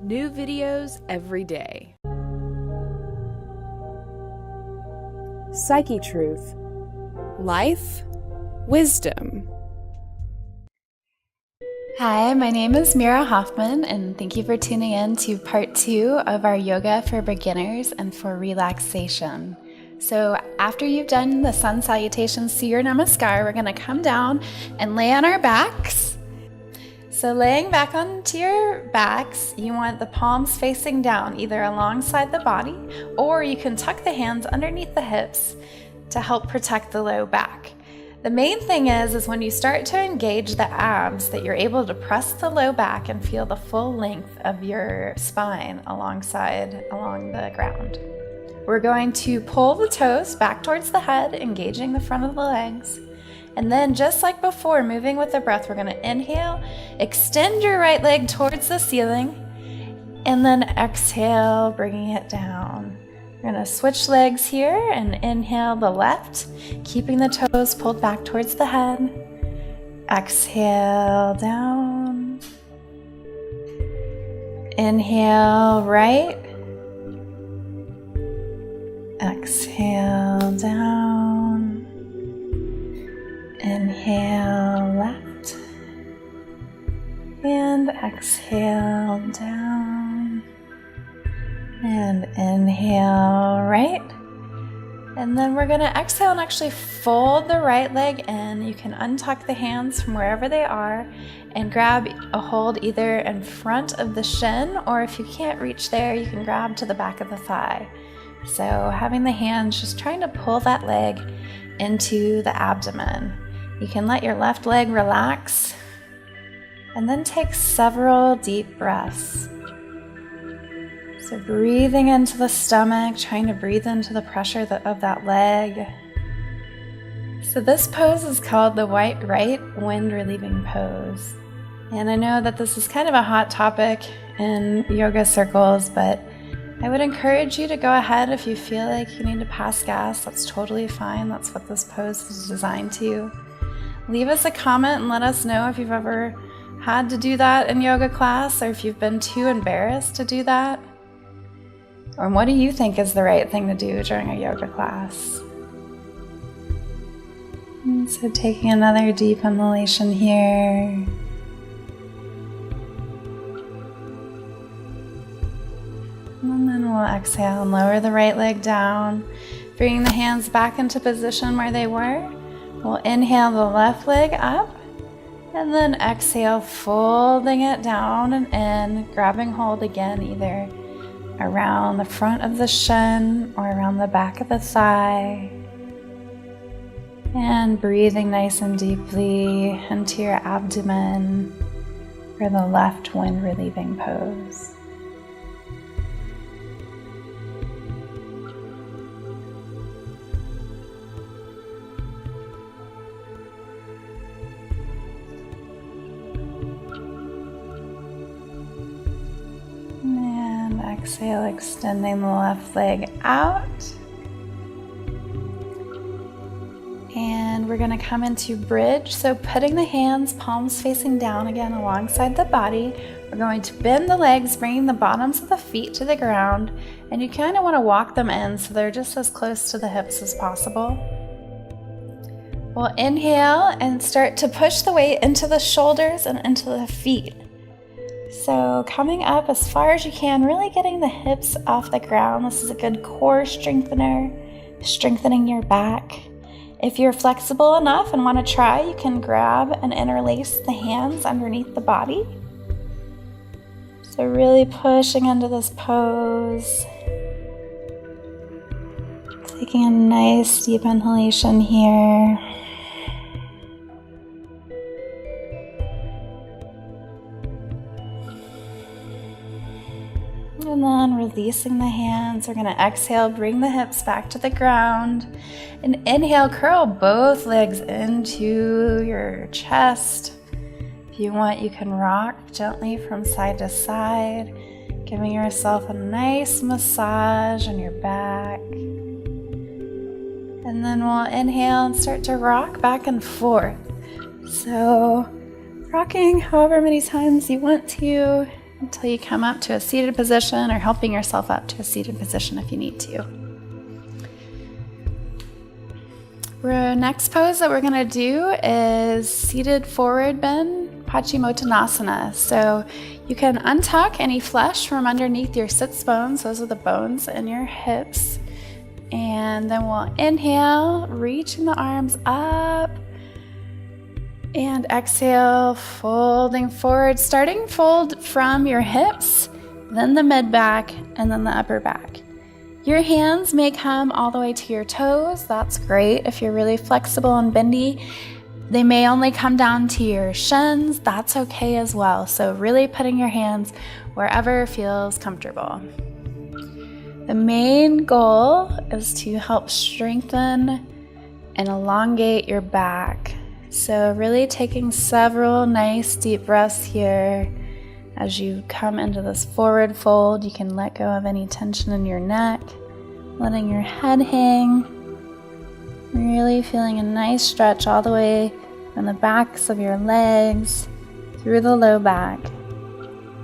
New videos every day. Psyche Truth. Life, wisdom. Hi, my name is Mira Hoffman, and thank you for tuning in to part 2 of our Yoga for Beginners and for Relaxation. So after you've done the sun salutation Surya Namaskar, we're going to come down and lay on our backs. So laying back onto your backs, you want the palms facing down, either alongside the body, or you can tuck the hands underneath the hips to help protect the low back. The main thing is when you start to engage the abs that you're able to press the low back and feel the full length of your spine along the ground. We're going to pull the toes back towards the head, engaging the front of the legs. And then just like before, moving with the breath, we're going to inhale, extend your right leg towards the ceiling, and then exhale, bringing it down. We're going to switch legs here and inhale the left, keeping the toes pulled back towards the head. Exhale down. Inhale right. Exhale down. Inhale left. And exhale down. And inhale right. And then we're going to exhale and actually fold the right leg in. You can untuck the hands from wherever they are and grab a hold either in front of the shin, or if you can't reach there, you can grab to the back of the thigh. So having the hands just trying to pull that leg into the abdomen. You can let your left leg relax and then take several deep breaths. So breathing into the stomach, trying to breathe into the pressure of that leg. So this pose is called the right wind relieving pose. And I know that this is kind of a hot topic in yoga circles, but I would encourage you to go ahead if you feel like you need to pass gas. That's totally fine. That's what this pose is designed to. Leave us a comment and let us know if you've ever had to do that in yoga class, or if you've been too embarrassed to do that. Or what do you think is the right thing to do during a yoga class? And so taking another deep inhalation here. And then we'll exhale and lower the right leg down, bringing the hands back into position where they were. We'll inhale the left leg up, and then exhale, folding it down and in, grabbing hold again, either around the front of the shin or around the back of the thigh. And breathing nice and deeply into your abdomen for the left wind relieving pose. Exhale, extending the left leg out. And we're going to come into bridge. So putting the hands, palms facing down again alongside the body. We're going to bend the legs, bringing the bottoms of the feet to the ground. And you kind of want to walk them in so they're just as close to the hips as possible. We'll inhale and start to push the weight into the shoulders and into the feet. So coming up as far as you can, really getting the hips off the ground. This is a good core strengthener, strengthening your back. If you're flexible enough and want to try, you can grab and interlace the hands underneath the body. So really pushing into this pose. Taking a nice deep inhalation here. And then releasing the hands. We're going to exhale, bring the hips back to the ground. And inhale, curl both legs into your chest. If you want, you can rock gently from side to side, giving yourself a nice massage on your back. And then we'll inhale and start to rock back and forth. So rocking however many times you want to. until you come up to a seated position or helping yourself up to a seated position if you need to. Our next pose that we're going to do is seated forward bend, Paschimottanasana. So you can untuck any flesh from underneath your sits bones. Those are the bones in your hips. And then we'll inhale, reaching the arms up. And exhale, folding forward, starting fold from your hips, then the mid back, and then the upper back. Your hands may come all the way to your toes. That's great if you're really flexible and bendy. They may only come down to your shins. That's okay as well. So really putting your hands wherever feels comfortable. The main goal is to help strengthen and elongate your back. So really taking several nice deep breaths here. As you come into this forward fold, you can let go of any tension in your neck, letting your head hang, really feeling a nice stretch all the way from the backs of your legs, through the low back,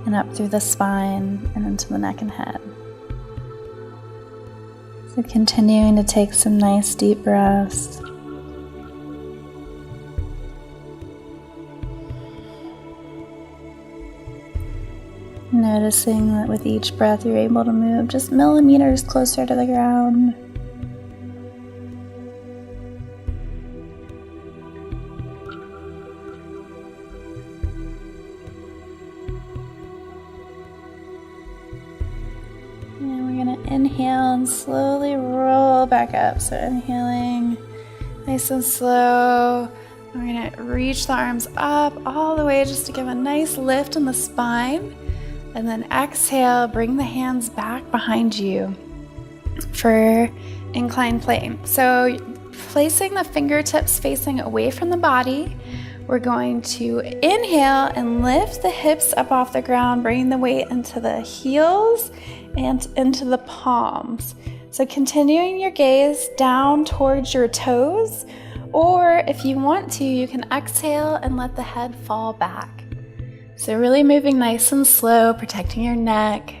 and up through the spine and into the neck and head. So continuing to take some nice deep breaths. Noticing that with each breath you're able to move just millimeters closer to the ground. And we're going to inhale and slowly roll back up. So inhaling nice and slow. We're going to reach the arms up all the way just to give a nice lift in the spine. And then exhale, bring the hands back behind you for inclined plane. So placing the fingertips facing away from the body, we're going to inhale and lift the hips up off the ground, bringing the weight into the heels and into the palms. So continuing your gaze down towards your toes, or if you want to, you can exhale and let the head fall back. So really moving nice and slow, protecting your neck,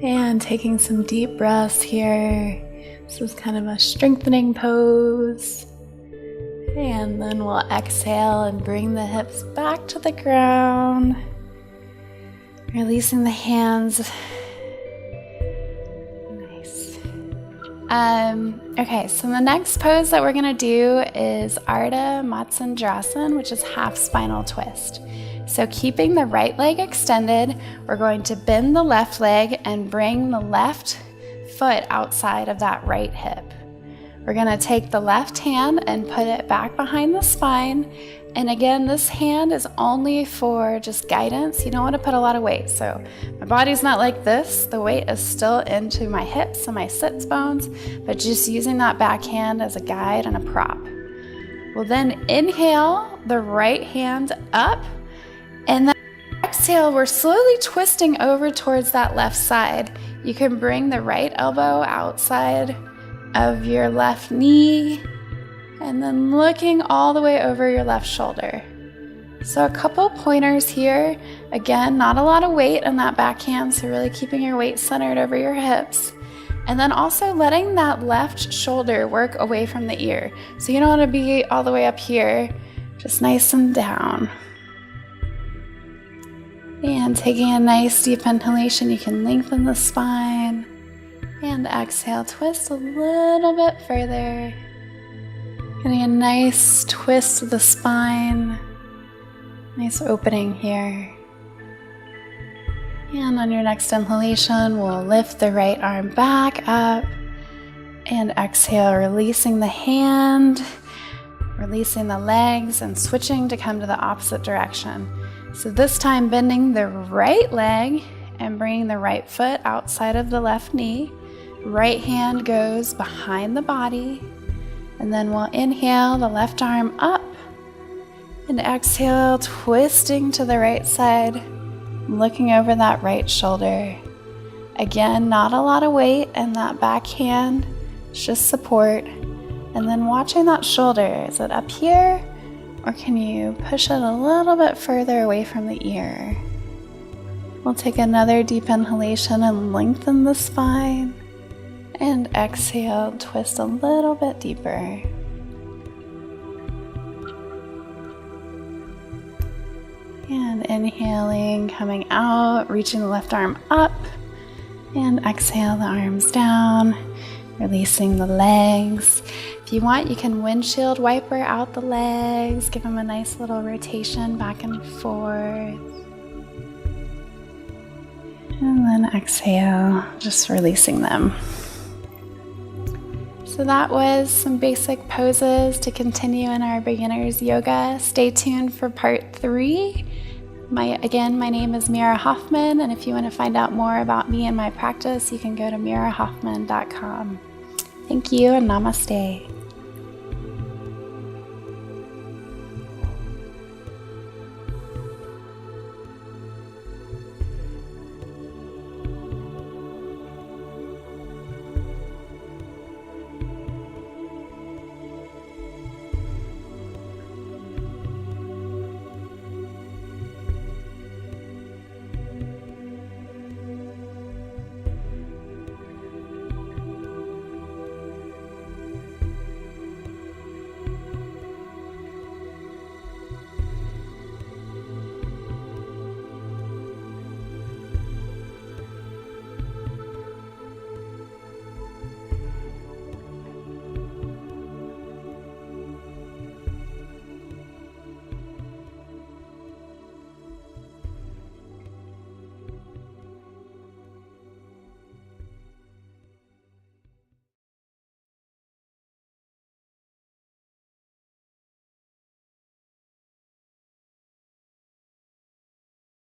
and taking some deep breaths here. This is kind of a strengthening pose. And then we'll exhale and bring the hips back to the ground, releasing the hands. Nice. Okay, so the next pose that we're going to do is Ardha Matsyendrasana, which is half spinal twist. So keeping the right leg extended, we're going to bend the left leg and bring the left foot outside of that right hip. We're going to take the left hand and put it back behind the spine. And again, this hand is only for just guidance. You don't want to put a lot of weight. So my body's not like this. The weight is still into my hips and my sits bones, but just using that back hand as a guide and a prop. We'll then inhale the right hand up. And then exhale, we're slowly twisting over towards that left side. You can bring the right elbow outside of your left knee and then looking all the way over your left shoulder. So a couple pointers here. Again, not a lot of weight in that back hand, so really keeping your weight centered over your hips. And then also letting that left shoulder work away from the ear. So you don't want to be all the way up here, just nice and down. And taking a nice deep inhalation, you can lengthen the spine. And exhale, twist a little bit further. Getting a nice twist of the spine. Nice opening here. And on your next inhalation, we'll lift the right arm back up. And exhale, releasing the hand, releasing the legs, and switching to come to the opposite direction. So this time bending the right leg and bringing the right foot outside of the left knee. Right hand goes behind the body. And then we'll inhale the left arm up. And exhale, twisting to the right side, looking over that right shoulder. Again, not a lot of weight in that back hand, it's just support. And then watching that shoulder, is it up here? Or can you push it a little bit further away from the ear? We'll take another deep inhalation and lengthen the spine. And exhale, twist a little bit deeper. And inhaling, coming out, reaching the left arm up. And exhale the arms down, releasing the legs. If you want, you can windshield wiper out the legs, give them a nice little rotation back and forth. And then exhale, just releasing them. So that was some basic poses to continue in our beginner's yoga. Stay tuned for part 3. My name is Mira Hoffman, and if you want to find out more about me and my practice, you can go to mirahoffman.com. Thank you and namaste.